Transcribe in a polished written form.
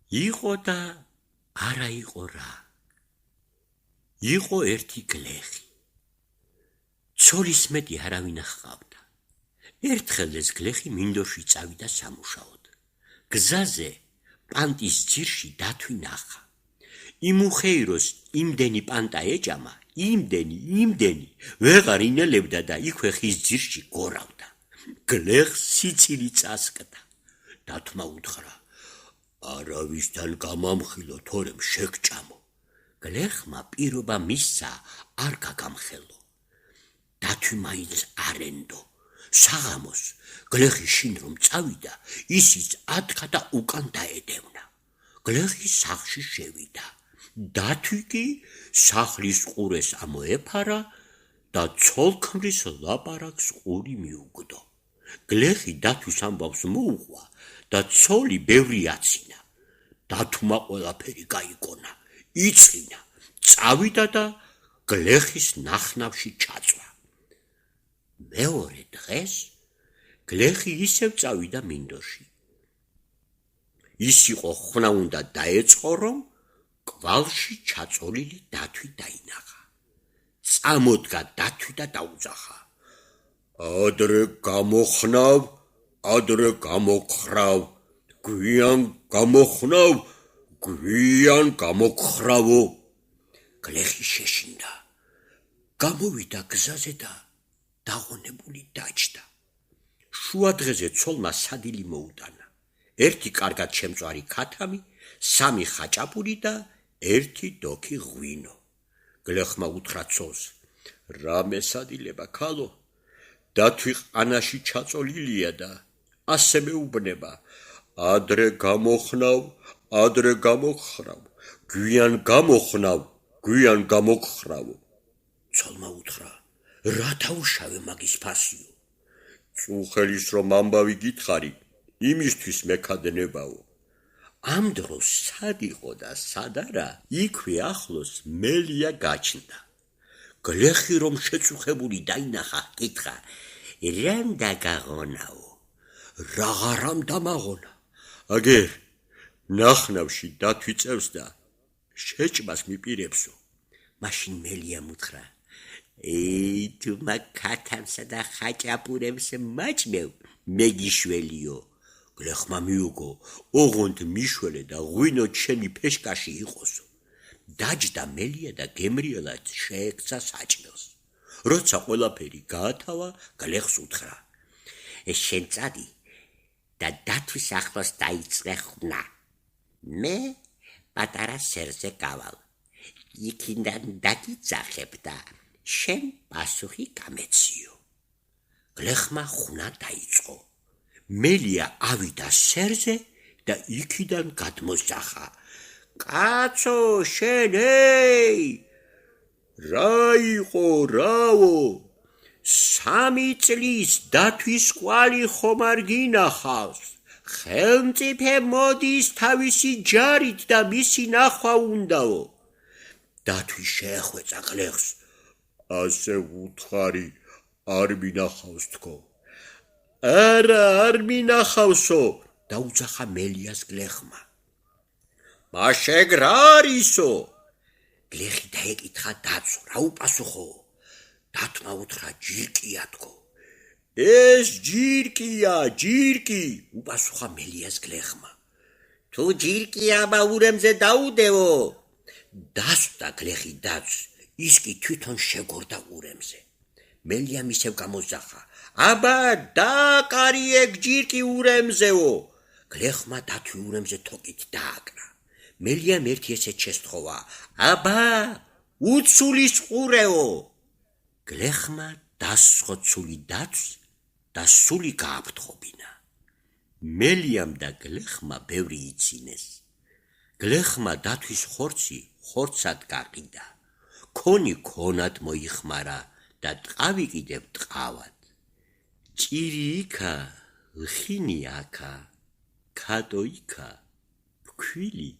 იყო და არა იყო რა. იყო ერთი გლეხი. ცოლის მეტი არავინ ჰყავდა. ერთხელ ეს გლეხი მინდორში წავიდა სამუშაოდ. გზაზე პანტის ძირში დათვი ნახა. იმუხეიროს იმდენი პანტა ეჭამა, იმდენი, ვეღარ ინელებდა და იქვე ხის ძირში გორავდა. გლეხს სიცილი წასკდა. დათვმა უთხრა: არავისთან გამამხილო, თორემ შეგჭამო. გლეხმა პირობა მისცა არ გაგამხელო. დათვი მაინც არენდო. საღამოს გლეხი შინ რომ წავიდა, ისიც ათქა და უკან დაედევნა. გლეხი სახლში შევიდა. დათვი კი სახლის ყურეს ამოეფარა და ცოლქმრის ლაპარაკს ყური მიუგდო. გლეხი დათვის ამბავს მოუყვა და ცოლი ბევრი აცინა. დათვმა ყველაფერი გაიგონა, იწინა, წავიდა და გლეხის ნახნავში ჩაწვა. მეორე დღეს გლეხი ისევ წავიდა მინდორში. ის იყო ხნა უნდა დაეწყო, რომ კვალში ჩაწოლილი დათვი დაინახა. წამოდგა დათვი და დაუძახა: ადრე გამოხნავ, ადრე გამოგხრავ, გვიან გამოხნავ, გვიან გამოგხრავო. გლეხი შეშინდა. გამოვიდა გზაზე და დაღონებული დაჯდა. შუა დღეზე ცოლმა სადილი მოუტანა. ერთი კარგად შემწვარი ქათამი, 3 ხაჭაპური და 1 დოქი ღვინო. გლეხმა უთხრა ცოლს: რამე სადილება ქალო, დათვი ყანაში ჩაწოლილია და ასე მეუბნება: ადრე გამოხნავ, ადრე გამოგხრავ, გვიან გამოხნავ, გვიან გამოგხრავო. ცოლმა უთხრა: რათა უშავე მაგის ფასიო? წუხელის რომ ამბავი გითხარი, იმისთვის მექადნებაო. ამ დროს სად იყო და სად არა, იქვე ახლოს მელია გაჩნდა. გლეხი რომ შეწუხებული დაინახა, კითხა: რამ დაგაღონაო? რაღარამ დამაღონა. აგერ ნახნავში დათვი წევს და შეჭმას მიპირებსო. მაშინ მელიამ უთხრა: თუ მაგ ქათამსა და ხაჭაპურებს მაჭმევ, მეგიშველიო. გლეხმა მიუგო, ოღონდ მიშველე და ღვინო ჩემი ფეშკაში იყოსო. დაჯდა მელია და გემრიელად შეექცა საჭმელს. როცა ყველაფერი გაათავა, გლეხს უთხრა: შენ წადი და დათვის ახლოს დაიწყე ხნა. მე პატარა სერზე გავალ. იქიდან დაგიძახებ და შენ პასუხი გამეციო. გლეხმა ხნა დაიწყო. მელია ავიდა სერზე და იქიდან გადმოსძახა: კაცო, შენ რა იყო, რაო? 3 წლის დათვის კვალი ხომ არ გინახავს? ხელმწიფე მოდის თავისი ჯარით და მისი ნახვა უნდაო. დათვი შეეხვეწა გლეხს: ასე უთხარი, არ მინახავს თქო. არა, არ მინახავსო, დაუძახა მელიას გლეხმა. მაშეგ რა არისო? გლეხი დაეკითხა დათვს: რა უპასუხო? დათვმა უთხრა: ჯირკია თქო. ეს ჯირკია, ჯირკი, უპასუხა მელიას გლეხმა. თუ ჯირკია, ურემზე დაუდევო. დასვდა გლეხი დათვს, ის კი თვითონ შეგორდა ურემზე. მელიამ ისევ გამოსძახა: აბა დააკარი ეგ ჯირკი ურემზეო. გლეხმა დათვი ურემზე თოკით დააკრა. მელიამ ერთი ესეც შესთხოვა: აბა უცულის ყურეო. გლეხმა დასცხო ცული დათვს და სული გააფრთხობინა. მელიამ და გლეხმა ბევრი იცინეს. გლეხმა დათვის ხორცი ხორცად გაყიდა, ქონი ქონად მოიხმარა და ტყავი კიდევ ტყავად. ჭირი იქა, ლხინი აქა, ქადო იქა, ფქვილი